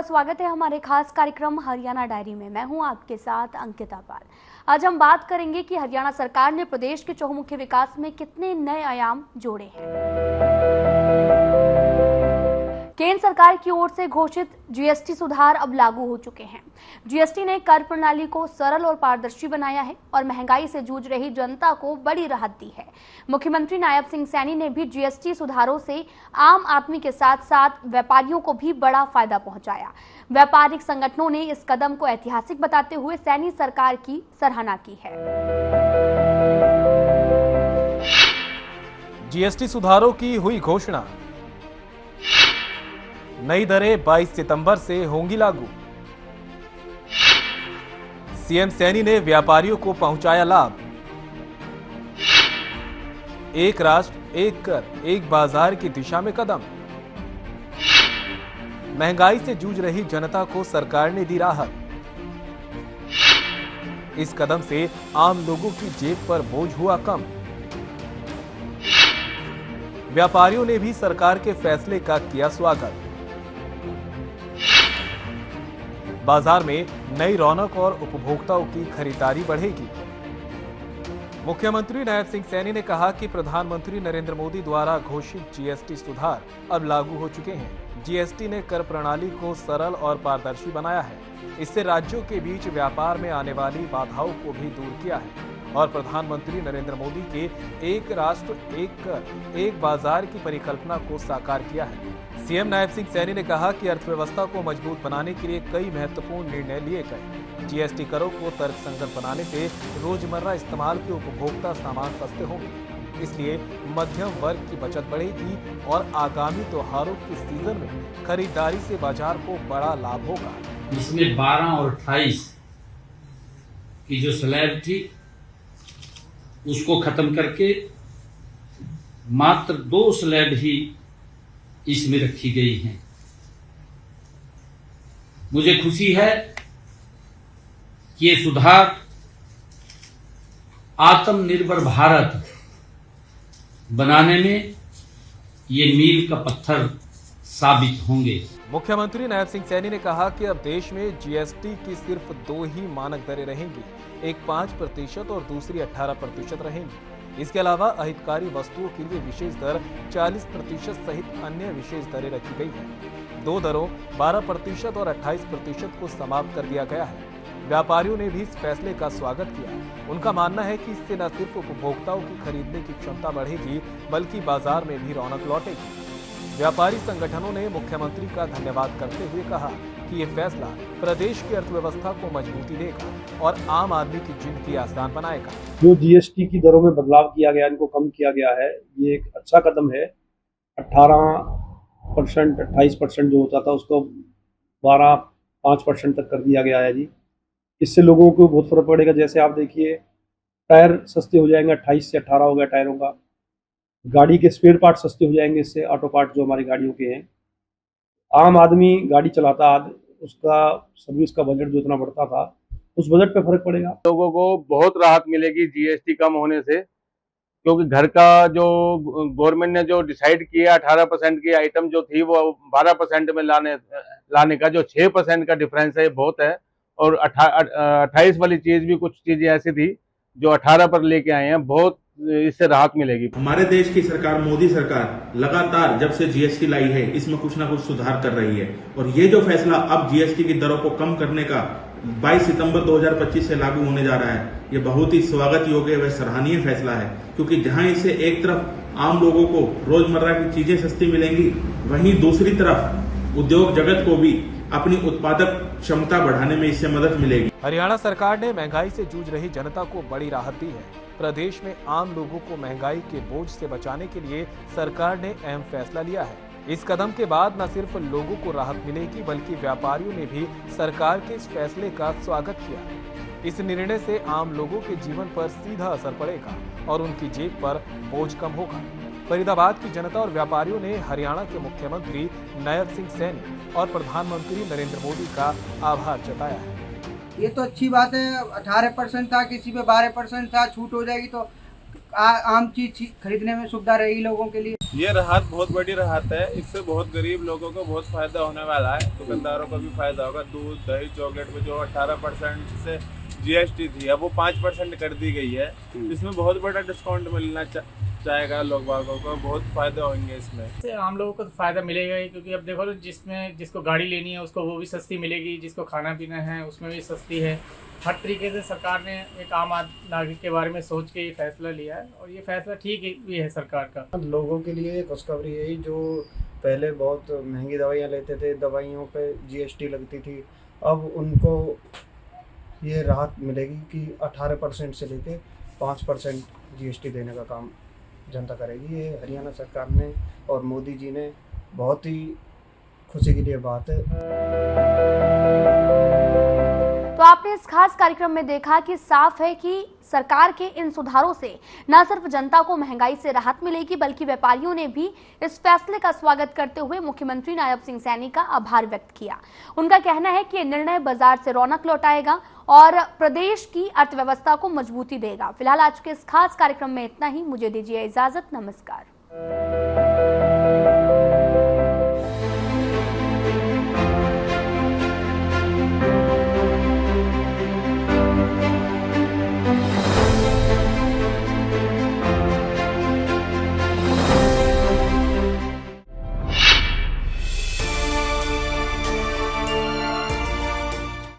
आपका स्वागत है हमारे खास कार्यक्रम हरियाणा डायरी में। मैं हूं आपके साथ अंकिता पाल। आज हम बात करेंगे कि हरियाणा सरकार ने प्रदेश के चहुमुखी विकास में कितने नए आयाम जोड़े हैं। केंद्र सरकार की ओर से घोषित जीएसटी सुधार अब लागू हो चुके हैं। जीएसटी ने कर प्रणाली को सरल और पारदर्शी बनाया है और महंगाई से जूझ रही जनता को बड़ी राहत दी है। मुख्यमंत्री नायब सिंह सैनी ने भी जीएसटी सुधारों से आम आदमी के साथ साथ व्यापारियों को भी बड़ा फायदा पहुंचाया। व्यापारिक संगठनों ने इस कदम को ऐतिहासिक बताते हुए सैनी सरकार की सराहना की है। जीएसटी सुधारों की हुई घोषणा। नई दरें 22 सितंबर से होंगी लागू। सीएम सैनी ने व्यापारियों को पहुंचाया लाभ। एक राष्ट्र एक कर एक बाजार की दिशा में कदम। महंगाई से जूझ रही जनता को सरकार ने दी राहत। इस कदम से आम लोगों की जेब पर बोझ हुआ कम। व्यापारियों ने भी सरकार के फैसले का किया स्वागत। बाजार में नई रौनक और उपभोक्ताओं की खरीदारी बढ़ेगी। मुख्यमंत्री नायब सिंह सैनी ने कहा कि प्रधानमंत्री नरेंद्र मोदी द्वारा घोषित जीएसटी सुधार अब लागू हो चुके हैं। जीएसटी ने कर प्रणाली को सरल और पारदर्शी बनाया है। इससे राज्यों के बीच व्यापार में आने वाली बाधाओं को भी दूर किया है और प्रधानमंत्री नरेंद्र मोदी के एक राष्ट्र एक कर एक बाजार की परिकल्पना को साकार किया है। सीएम नायब सिंह सैनी ने कहा कि अर्थव्यवस्था को मजबूत बनाने के लिए कई महत्वपूर्ण निर्णय लिए गए। जीएसटी करों को तर्कसंगत बनाने से रोजमर्रा इस्तेमाल के उपभोक्ता सामान सस्ते होंगे। इसलिए मध्यम वर्ग की बचत बढ़ेगी और आगामी त्योहारों की सीजन में खरीदारी से बाजार को बड़ा लाभ होगा। इसमें 12 और 28 की जो स्लैब थी उसको खत्म करके मात्र 2 स्लैब ही इसमें रखी गई हैं। मुझे खुशी है कि ये सुधार आत्मनिर्भर भारत बनाने में ये मील का पत्थर साबित होंगे। मुख्यमंत्री नायब सिंह सैनी ने कहा कि अब देश में जीएसटी की सिर्फ 2 ही मानक दरें रहेंगी, एक 5% और दूसरी 18% रहेंगी। इसके अलावा अहितकारी वस्तुओं के लिए विशेष दर 40% सहित अन्य विशेष दरें रखी गई हैं। 2 दरों 12% और 28% को समाप्त कर दिया गया है। व्यापारियों ने भी इस फैसले का स्वागत किया। उनका मानना है कि इससे न सिर्फ उपभोक्ताओं की खरीदने की क्षमता बढ़ेगी बल्कि बाजार में भी रौनक लौटेगी। व्यापारी संगठनों ने मुख्यमंत्री का धन्यवाद करते हुए कहा कि ये फैसला प्रदेश की अर्थव्यवस्था को मजबूती देगा और आम आदमी की जिंदगी आसान बनाएगा। जो जीएसटी की दरों में बदलाव किया गया, इनको कम किया गया है, ये एक अच्छा कदम है। 18%, 28% जो होता था उसको 5% तक कर दिया गया है जी। इससे लोगों को बहुत फर्क पड़ेगा। जैसे आप देखिए, टायर सस्ते हो जाएंगे, 28 से 18 हो गया टायरों का। गाड़ी के स्पेयर पार्ट सस्ते हो जाएंगे इससे, ऑटो पार्ट जो हमारी गाड़ियों के हैं। आम आदमी गाड़ी चलाता आज, उसका सर्विस का बजट जो इतना बढ़ता था उस बजट पे फर्क पड़ेगा। लोगों को बहुत राहत मिलेगी जीएसटी कम होने से, क्योंकि घर का जो गवर्नमेंट ने जो डिसाइड किया 18% की आइटम जो थी वो 12% में लाने का जो 6% का डिफरेंस है बहुत है। और 28 वाली चीज भी कुछ चीजें ऐसी थी जो 18 पर लेके आए हैं, बहुत इससे राहत मिलेगी। हमारे देश की सरकार, मोदी सरकार लगातार जब से जीएसटी लाई है इसमें कुछ ना कुछ सुधार कर रही है और ये जो फैसला अब जीएसटी की दरों को कम करने का 22 सितंबर 2025 से लागू होने जा रहा है, ये बहुत ही स्वागत योग्य व सराहनीय फैसला है। क्योंकि जहां इससे एक तरफ आम लोगों को रोजमर्रा की चीजें सस्ती मिलेंगी, वहीं दूसरी तरफ उद्योग जगत को भी अपनी उत्पादक क्षमता बढ़ाने में इससे मदद मिलेगी। हरियाणा सरकार ने महंगाई से जूझ रही जनता को बड़ी राहत दी है। प्रदेश में आम लोगों को महंगाई के बोझ से बचाने के लिए सरकार ने अहम फैसला लिया है। इस कदम के बाद न सिर्फ लोगों को राहत मिलेगी बल्कि व्यापारियों ने भी सरकार के इस फैसले का स्वागत किया। इस निर्णय से आम लोगों के जीवन पर सीधा असर पड़ेगा और उनकी जेब पर बोझ कम होगा। फरीदाबाद की जनता और व्यापारियों ने हरियाणा के मुख्यमंत्री नायब सिंह सैनी और प्रधानमंत्री नरेंद्र मोदी का आभार जताया है। ये तो अच्छी बात है। 18% था, किसी पे 12% था, छूट हो जाएगी तो आम चीज खरीदने में सुविधा रहेगी लोगों के लिए। ये राहत बहुत बड़ी राहत है। इससे बहुत गरीब लोगों को बहुत फायदा होने वाला है। दुकानदारों को भी फायदा होगा। दूध, दही, चॉकलेट में जो 18% से जीएसटी थी, अब वो 5% कर दी गई है। इसमें बहुत बड़ा डिस्काउंट मिलना चाहेगा लोग बागों को, बहुत फायदे होंगे इसमें। आम लोगों को तो फायदा मिलेगा ही, क्योंकि अब देखो तो जिसको गाड़ी लेनी है उसको वो भी सस्ती मिलेगी, जिसको खाना पीना है उसमें भी सस्ती है। हर तरीके से सरकार ने एक आम नागरिक के बारे में सोच के ये फैसला लिया है, और ये फैसला ठीक भी है सरकार का। लोगों के लिए खुशखबरी है जो पहले बहुत महंगी दवाइयाँ लेते थे, दवाइयों पे जीएसटी लगती थी, अब उनको ये राहत मिलेगी कि 18% से लेके 5% जीएसटी देने का काम जनता करेगी। ये हरियाणा सरकार ने और मोदी जी ने बहुत ही खुशी की लिए बात है। तो आपने इस खास कार्यक्रम में देखा कि साफ है कि सरकार के इन सुधारों से न सिर्फ जनता को महंगाई से राहत मिलेगी, बल्कि व्यापारियों ने भी इस फैसले का स्वागत करते हुए मुख्यमंत्री नायब सिंह सैनी का आभार व्यक्त किया। उनका कहना है कि ये निर्णय बाजार से रौनक लौटाएगा और प्रदेश की अर्थव्यवस्था को मजबूती देगा। फिलहाल आज के इस खास कार्यक्रम में इतना ही। मुझे दीजिए इजाजत। नमस्कार।